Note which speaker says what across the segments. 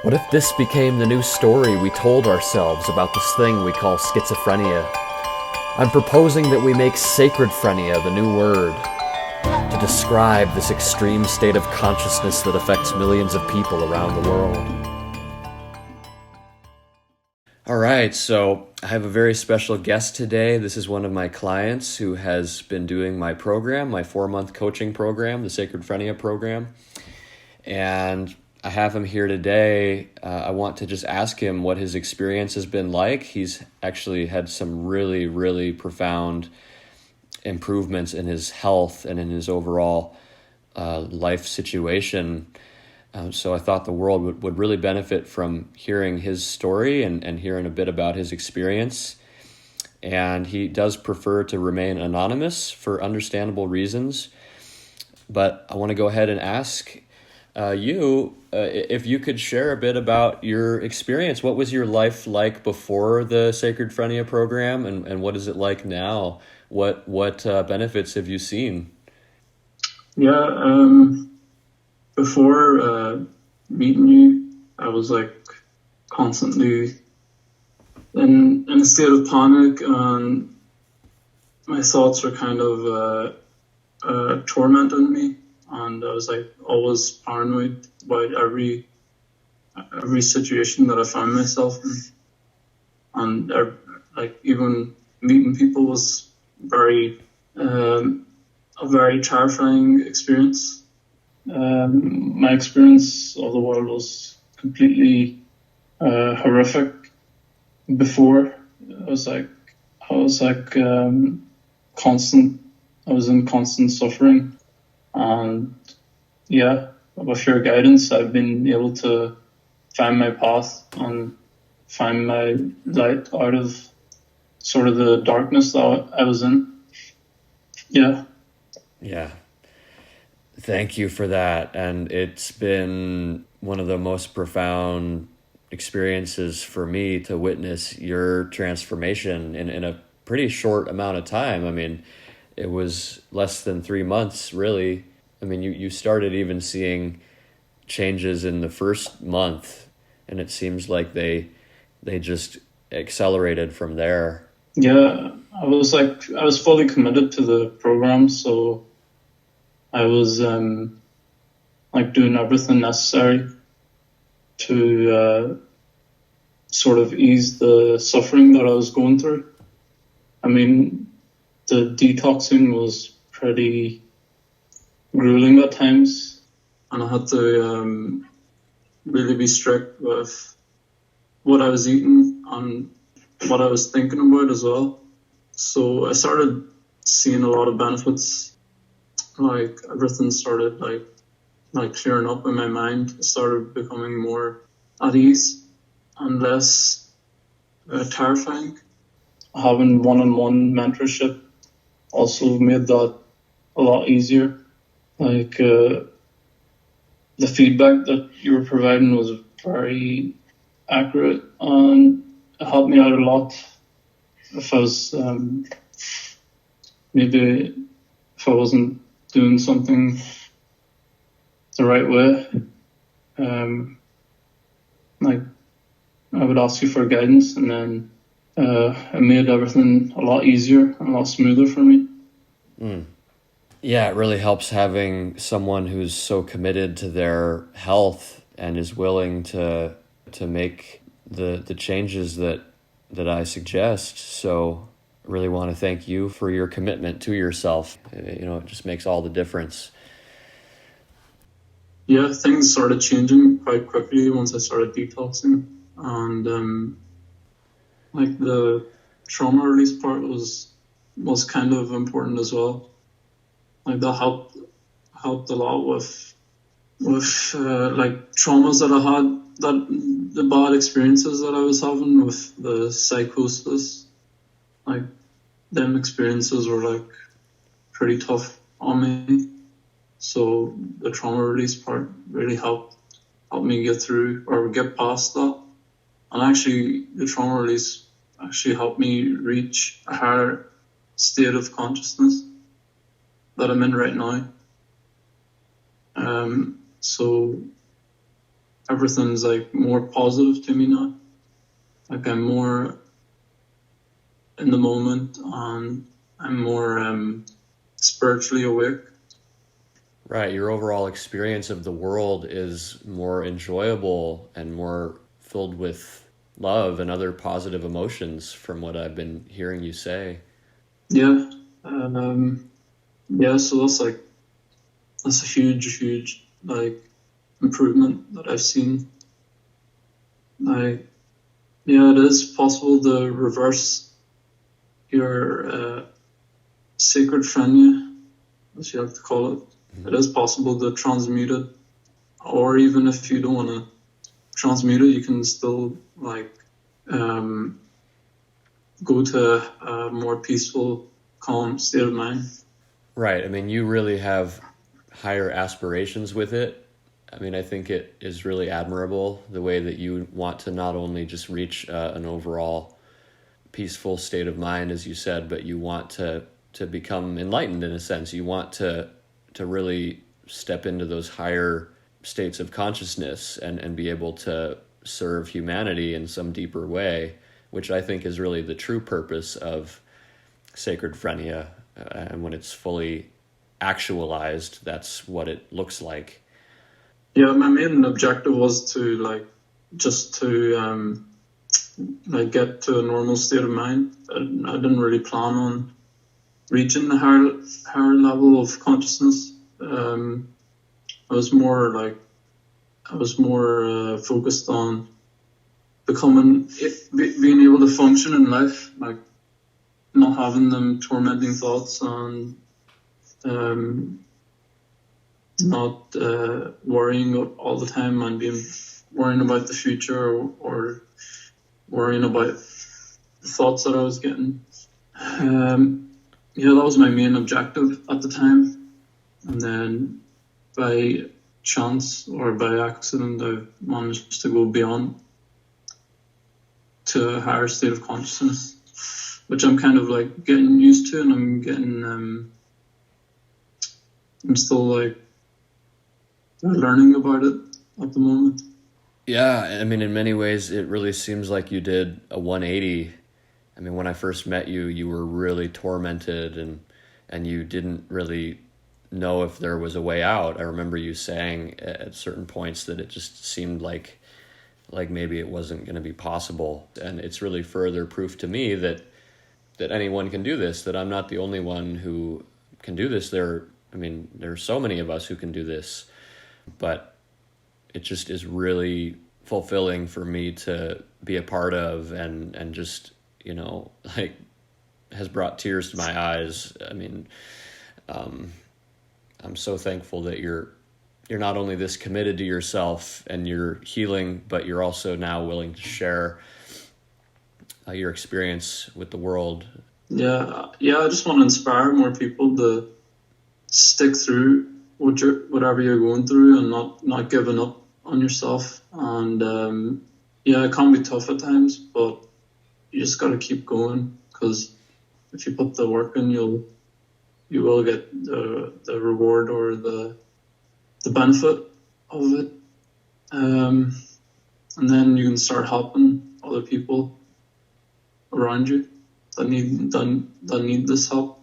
Speaker 1: What if this became the new story we told ourselves about this thing we call schizophrenia? I'm proposing that we make sacredphrenia the new word to describe this extreme state of consciousness that affects millions of people around the world. All right, so I have a very special guest today. This is one of my clients who has been doing my program, my 4-month coaching program, the Sacredphrenia Program. And I have him here today. I want to just ask him what his experience has been like. He's actually had some really, really profound improvements in his health and in his overall life situation. So I thought the world would really benefit from hearing his story and hearing a bit about his experience. And he does prefer to remain anonymous for understandable reasons. But I want to go ahead and ask you if you could share a bit about your experience. What was your life like before the Sacredphrenia Program, and what is it like now? What benefits have you seen?
Speaker 2: Yeah, before meeting you, I was like constantly in a state of panic, and my thoughts were kind of tormenting me, and I was like always paranoid about every situation that I found myself in, and like even meeting people was a very terrifying experience. My experience of the world was completely horrific. Before, I was in constant suffering, and yeah, with your guidance, I've been able to find my path and find my light out of sort of the darkness that I was in. Yeah.
Speaker 1: Yeah. Thank you for that. And it's been one of the most profound experiences for me to witness your transformation in a pretty short amount of time. I mean, it was less than 3 months, really. I mean, you started even seeing changes in the first month, and it seems like they just accelerated from there.
Speaker 2: Yeah, I was fully committed to the program, so I was doing everything necessary to sort of ease the suffering that I was going through. I mean, the detoxing was pretty grueling at times, and I had to really be strict with what I was eating and what I was thinking about as well. So I started seeing a lot of benefits. Like everything started like clearing up in my mind. I started becoming more at ease and less terrifying. Having one-on-one mentorship also made that a lot easier. Like the feedback that you were providing was very accurate, and it helped me out a lot. If I was maybe if I wasn't doing something the right way, like I would ask you for guidance, and then it made everything a lot easier and a lot smoother for me.
Speaker 1: Yeah, it really helps having someone who's so committed to their health and is willing to make the changes that I suggest. So I really want to thank you for your commitment to yourself. It just makes all the difference.
Speaker 2: Yeah, things started changing quite quickly once I started detoxing, and like the trauma release part was kind of important as well. Like that helped a lot with like traumas that I had, that the bad experiences that I was having with the psychosis. Like them experiences were like pretty tough on me. So the trauma release part really helped me get through or get past that. And actually the trauma release actually helped me reach a higher state of consciousness that I'm in right now. So everything's like more positive to me now. Like I'm more in the moment and I'm more spiritually awake.
Speaker 1: Right. Your overall experience of the world is more enjoyable and more filled with love and other positive emotions from what I've been hearing you say.
Speaker 2: Yeah. Yeah, so that's a huge like improvement that I've seen. Like, yeah, it is possible to reverse your sacredphrenia, as you like to call it. Mm-hmm. It is possible to transmute it, or even if you don't want to transmute it, you can still like go to a more peaceful, calm state of mind.
Speaker 1: Right. I mean, you really have higher aspirations with it. I mean, I think it is really admirable the way that you want to not only just reach an overall peaceful state of mind, as you said, but you want to become enlightened in a sense. You want to really step into those higher states of consciousness and be able to serve humanity in some deeper way, which I think is really the true purpose of Sacredphrenia. And when it's fully actualized, that's what it looks like.
Speaker 2: Yeah, my main objective was to like just to like get to a normal state of mind. I didn't really plan on reaching a higher level of consciousness. I was more focused on being able to function in life, like not having them tormenting thoughts and not worrying all the time and worrying about the future or worrying about the thoughts that I was getting. Yeah, that was my main objective at the time. And then by chance or by accident, I managed to go beyond to a higher state of consciousness, which I'm kind of like getting used to, and I'm still like learning about it at the moment.
Speaker 1: Yeah, I mean, in many ways, it really seems like you did a 180. I mean, when I first met you, you were really tormented and you didn't really know if there was a way out. I remember you saying at certain points that it just seemed like maybe it wasn't going to be possible. And it's really further proof to me that anyone can do this, that I'm not the only one who can do this. There are so many of us who can do this, but it just is really fulfilling for me to be a part of and just, like has brought tears to my eyes. I mean, I'm so thankful that you're not only this committed to yourself and your healing, but you're also now willing to share your experience with the world. Yeah,
Speaker 2: I just want to inspire more people to stick through whatever you're going through and not giving up on yourself. And it can be tough at times, but you just got to keep going, because if you put the work in, you will get the reward or the benefit of it. And then you can start helping other people around you that need this help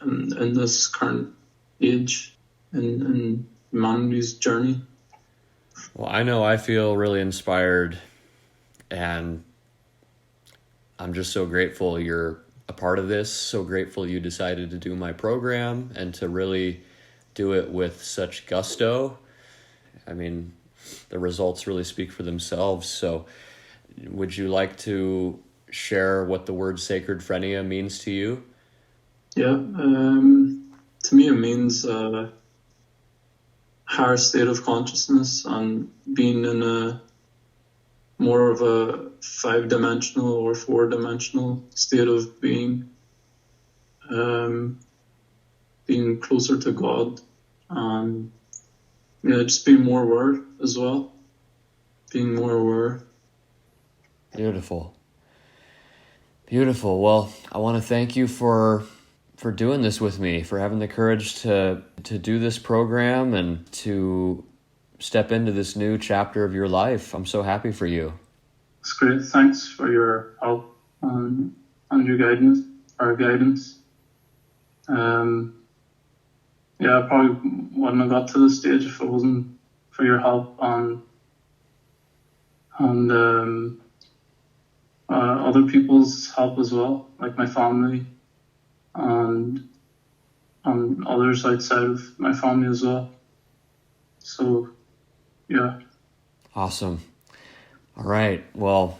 Speaker 2: in this current age in humanity's journey.
Speaker 1: Well, I know I feel really inspired, and I'm just so grateful you're a part of this, so grateful you decided to do my program and to really do it with such gusto. I mean, the results really speak for themselves. So would you like to share what the word Sacredphrenia means to you?
Speaker 2: Yeah, to me it means a higher state of consciousness and being in a more of a 5-dimensional or 4-dimensional state of being, being closer to God, and just being more aware as well. Being more aware.
Speaker 1: Beautiful. Well, I want to thank you for doing this with me, for having the courage to do this program and to step into this new chapter of your life. I'm so happy for you.
Speaker 2: It's great. Thanks for your help and your guidance. Yeah, I probably wouldn't have got to this stage if it wasn't for your help and other people's help as well, like my family and others outside of my family as well. So, yeah.
Speaker 1: Awesome. All right. Well,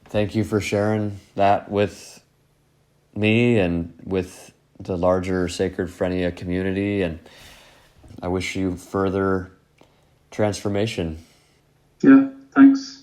Speaker 1: thank you for sharing that with me and with the larger Sacredphrenia community, and I wish you further transformation.
Speaker 2: Yeah, thanks.